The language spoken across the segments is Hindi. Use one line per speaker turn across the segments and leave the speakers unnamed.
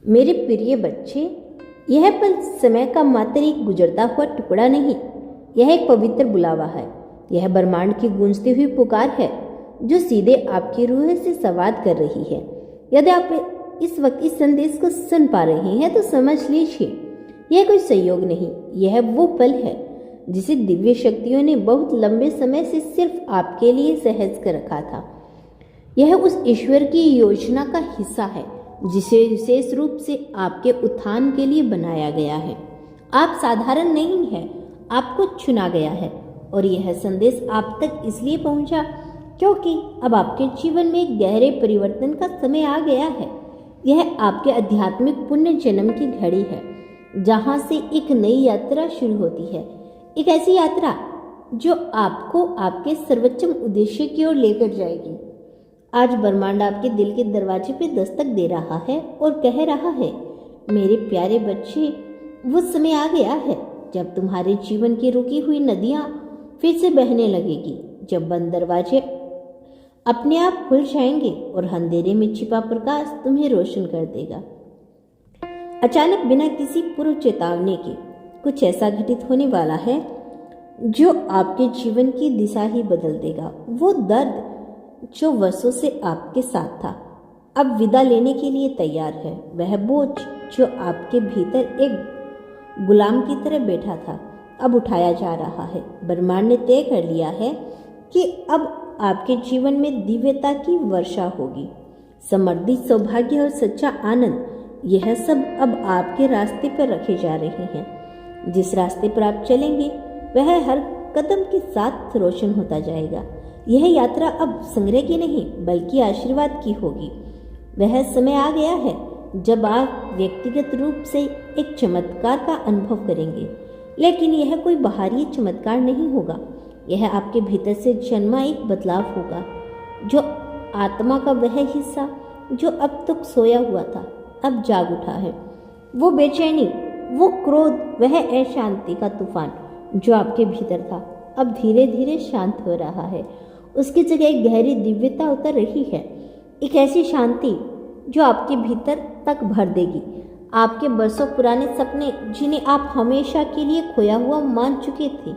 मेरे प्रिय बच्चे, यह पल समय का मात्र एक गुजरता हुआ टुकड़ा नहीं, यह एक पवित्र बुलावा है। यह ब्रह्मांड की गूंजती हुई पुकार है जो सीधे आपकी रूह से संवाद कर रही है। यदि आप इस वक्त इस संदेश को सुन पा रहे हैं तो समझ लीजिए यह कोई संयोग नहीं, यह वो पल है जिसे दिव्य शक्तियों ने बहुत लंबे समय से सिर्फ आपके लिए सहज कर रखा था। यह उस ईश्वर की योजना का हिस्सा है जिसे विशेष रूप से आपके उत्थान के लिए बनाया गया है। आप साधारण नहीं हैं, आपको चुना गया है और यह संदेश आप तक इसलिए पहुंचा क्योंकि अब आपके जीवन में एक गहरे परिवर्तन का समय आ गया है। यह आपके आध्यात्मिक पुण्य जन्म की घड़ी है जहां से एक नई यात्रा शुरू होती है, एक ऐसी यात्रा जो आपको आपके सर्वोच्चम उद्देश्य की ओर लेकर जाएगी। आज ब्रह्मांड आपके दिल के दरवाजे पे दस्तक दे रहा है और कह रहा है, मेरे प्यारे बच्चे, वो समय आ गया है जब तुम्हारे जीवन की रुकी हुई नदियां फिर से बहने लगेगी, जब बंद दरवाजे अपने आप खुल जाएंगे और अंधेरे में छिपा प्रकाश तुम्हें रोशन कर देगा। अचानक बिना किसी पूर्व चेतावनी के कुछ ऐसा घटित होने वाला है जो आपके जीवन की दिशा ही बदल देगा। वो दर्द जो वर्षों से आपके साथ था अब विदा लेने के लिए तैयार है। वह बोझ जो आपके भीतर एक गुलाम की तरह बैठा था अब उठाया जा रहा है। ब्रह्मांड ने तय कर लिया है कि अब आपके जीवन में दिव्यता की वर्षा होगी। समृद्धि, सौभाग्य और सच्चा आनंद, यह सब अब आपके रास्ते पर रखे जा रहे हैं। जिस रास्ते पर आप चलेंगे वह हर कदम के साथ रोशन होता जाएगा। यह यात्रा अब संग्रह की नहीं बल्कि आशीर्वाद की होगी। वह समय आ गया है जब आप व्यक्तिगत रूप से एक चमत्कार का अनुभव करेंगे, लेकिन यह कोई बाहरी चमत्कार नहीं होगा। यह आपके भीतर से जन्मा एक बदलाव होगा जो आत्मा का वह हिस्सा जो अब तक सोया हुआ था अब जाग उठा है। वो बेचैनी, वो क्रोध, वह अशांति का तूफान जो आपके भीतर था अब धीरे धीरे शांत हो रहा है। उसकी जगह एक गहरी दिव्यता उतर रही है, एक ऐसी शांति जो आपके भीतर तक भर देगी। आपके बरसों पुराने सपने जिन्हें आप हमेशा के लिए खोया हुआ मान चुके थे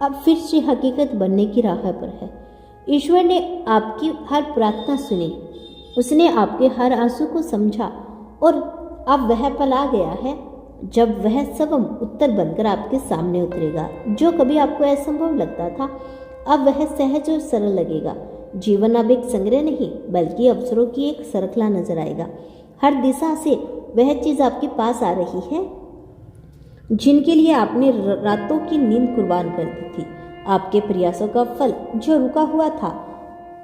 अब फिर से हकीकत बनने की राह पर है। ईश्वर ने आपकी हर प्रार्थना सुनी, उसने आपके हर आंसू को समझा और अब वह पल आ गया है जब वह सबम उत्तर बनकर आपके सामने उतरेगा। जो कभी आपको असंभव लगता था अब वह सहज और सरल लगेगा। जीवन अब एक संग्रह नहीं बल्कि अवसरों की एक श्रृंखला नजर आएगा। हर दिशा से वह चीज आपके पास आ रही है जिनके लिए आपने रातों की नींद कुर्बान कर दी थी। आपके प्रयासों का फल जो रुका हुआ था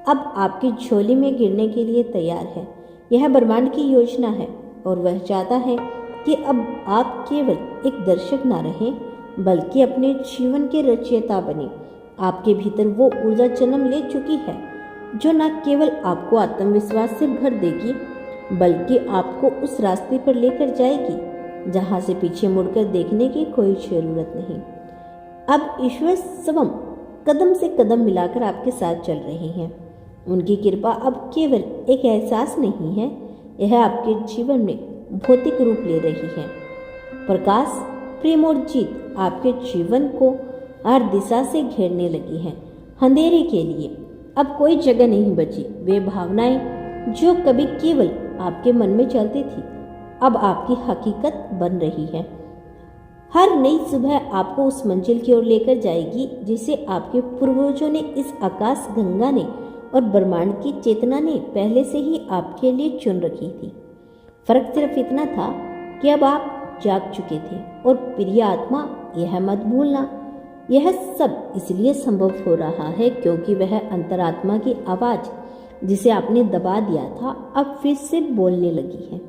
अब आपकी झोली में गिरने के लिए तैयार है। यह ब्रह्मांड की योजना है और वह चाहता है कि अब आप केवल एक दर्शक ना रहें बल्कि अपने जीवन के रचयिता बने। आपके भीतर वो ऊर्जा जन्म ले चुकी है जो न केवल आपको आत्मविश्वास से भर देगी बल्कि आपको उस रास्ते पर लेकर जाएगी जहां से पीछे मुड़कर देखने की कोई जरूरत नहीं। अब ईश्वर स्वयं कदम से कदम मिलाकर आपके साथ चल रहे हैं। उनकी कृपा अब केवल एक एहसास नहीं है, यह आपके जीवन में भौतिक रूप ले रही है। प्रकाश, प्रेम और जीत आपके जीवन को हर दिशा से घेरने लगी है। अंधेरे के लिए अब कोई जगह नहीं बची। वे भावनाएं जो कभी केवल आपके मन में चलती थी अब आपकी हकीकत बन रही है। हर नई सुबह आपको उस मंजिल की ओर लेकर जाएगी जिसे आपके पूर्वजों ने, इस आकाश गंगा ने और ब्रह्मांड की चेतना ने पहले से ही आपके लिए चुन रखी थी। फर्क सिर्फ इतना था कि अब आप जाग चुके थे। और प्रिय आत्मा, यह मत भूलना, यह सब इसलिए संभव हो रहा है क्योंकि वह अंतरात्मा की आवाज जिसे आपने दबा दिया था अब फिर से बोलने लगी है।